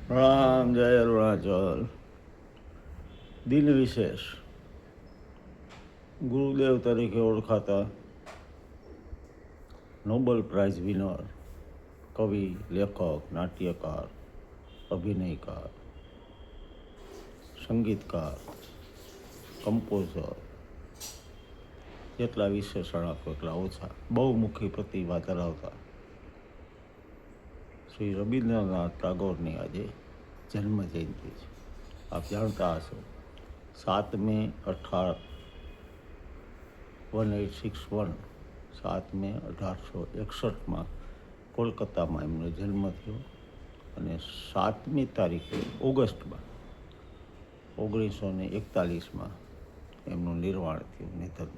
રામ જય અરુણાચલ. દિન વિશેષ. ગુરુદેવ તરીકે ઓળખાતા નોબેલ પ્રાઇઝ વિનર, કવિ, લેખક, નાટ્યકાર, અભિનયકાર, સંગીતકાર, કમ્પોઝર, જેટલા વિશેષણ આપો એટલા ઓછા. બહુમુખી પ્રતિભા ધરાવતા શ્રી રવીન્દ્રનાથ ટાગોરની આજે જન્મ જયંતિ છે. આપ જાણતા હશો 7 મે 1861 7 મે 1861 કોલકાતામાં એમનો જન્મ થયો અને 7મી તારીખે ઓગસ્ટમાં 1941 એમનું નિર્વાણ થયું, નિધન થયું.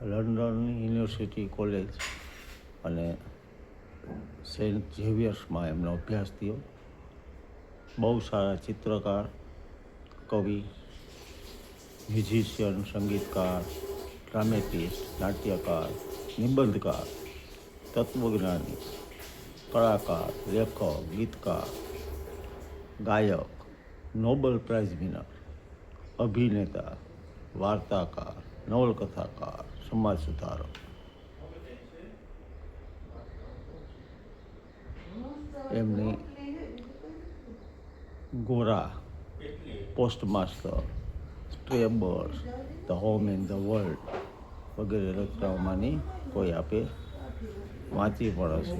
લંડન યુનિવર્સિટી કોલેજ અને સેન્ટ ઝેવિયર્સમાં એમનો અભ્યાસ થયો. બહુ સારા ચિત્રકાર, કવિ, મ્યુઝિશિયન, સંગીતકાર, ડ્રામેટિસ્ટ, નાટ્યકાર, નિબંધકાર, તત્વજ્ઞાની, કલાકાર, લેખક, ગીતકાર, ગાયક, નોબેલ પ્રાઇઝ વિનર, અભિનેતા, વાર્તાકાર, નવલકથાકાર, સમાજ સુધારક. એમની Gora, postmaster, stray birds, the home in the world વગેરે રચનાઓમાંની કોઈ આપે વાંચી પણ હશે.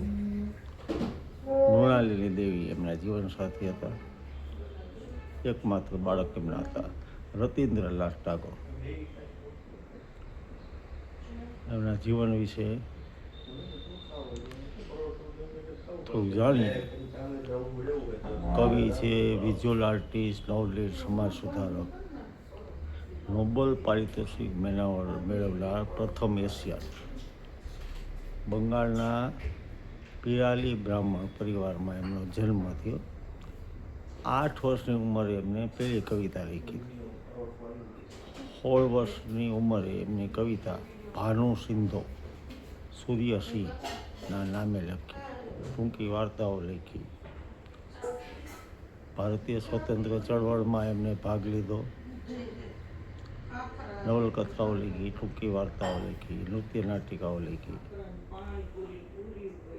મૃણાલિની દેવી એમના જીવનસાથી હતા. એકમાત્ર બાળક એમના હતા રતિન્દ્રનાથ ટાગોર. એમના જીવન વિશે થોડું જાણીએ. કવિ છે, વિઝ્યુઅલ આર્ટિસ્ટ, નોવેલિસ્ટ, સમાજ સુધારક, નોબેલ પારિતોષિક મેળવનાર પ્રથમ એશિયન. બંગાળના પિરાલી બ્રાહ્મણ પરિવારમાં એમનો જન્મ થયો. 8 વર્ષની ઉંમરે એમને પહેલી કવિતા લખી. 16 વર્ષની ઉંમરે એમની કવિતા ભાનુ સિંધો સૂર્યસિંહના નામે લખી. ટૂંકી વાર્તાઓ લખી. ભારતીય સ્વતંત્ર ચળવળમાં એમને ભાગ લીધો. નવલકથાઓ લખી, ટૂંકી વાર્તાઓ લખી, નૃત્ય નાટિકાઓ લખી.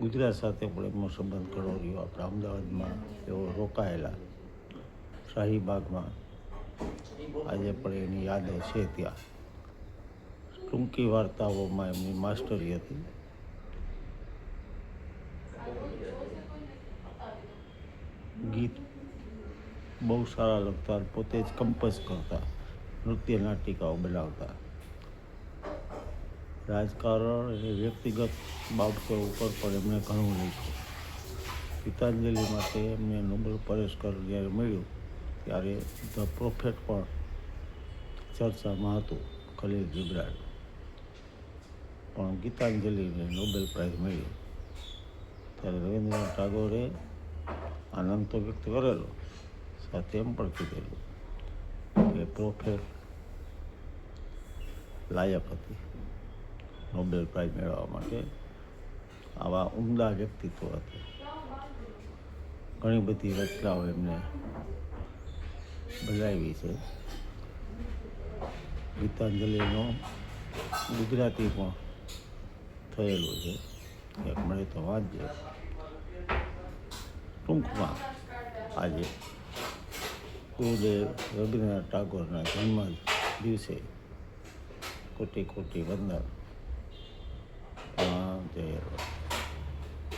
ગુજરાત સાથે પણ એમનો સંબંધ ઘણો રહ્યો. આપણા અમદાવાદમાં તેઓ રોકાયેલા શાહીબાગમાં. આજે પણ એની યાદો છે ત્યાં. ટૂંકી વાર્તાઓમાં એમની માસ્ટરી હતી. ગીત બહુ સારા લખતા, પોતે જ કમ્પોઝ કરતા, નૃત્ય નાટિકાઓ બનાવતા. રાજકારણ અને વ્યક્તિગત બાબતો ઉપર પણ એમણે ઘણું લખ્યું. ગીતાંજલિ માટે એમને નોબેલ પુરસ્કાર જ્યારે મળ્યું ત્યારે ધ પ્રોફેટ પણ ચર્ચામાં હતું, ખલીલ જીબ્રાન. પણ ગીતાંજલિને નોબેલ પ્રાઇઝ મળ્યો ત્યારે રવીન્દ્રનાથ ટાગોરે આનંદ તો વ્યક્ત કરેલો, સાથે એમ પણ કીધેલું કે પ્રોફેટ લાયક હતી નોબેલ પ્રાઇઝ મેળવવા માટે. આવા ઉમદા વ્યક્તિત્વ હતા. ઘણી બધી રચનાઓ એમને બનાવી છે. ગીતાંજલિનો ગુજરાતી પણ થયેલું છે, એક મળે તો વાંચજે. ટૂંકમાં આજે ગુરુદેવ રવીન્દ્રનાથ ટાગોરના જન્મ દિવસે કોટી કોટી વંદન. જય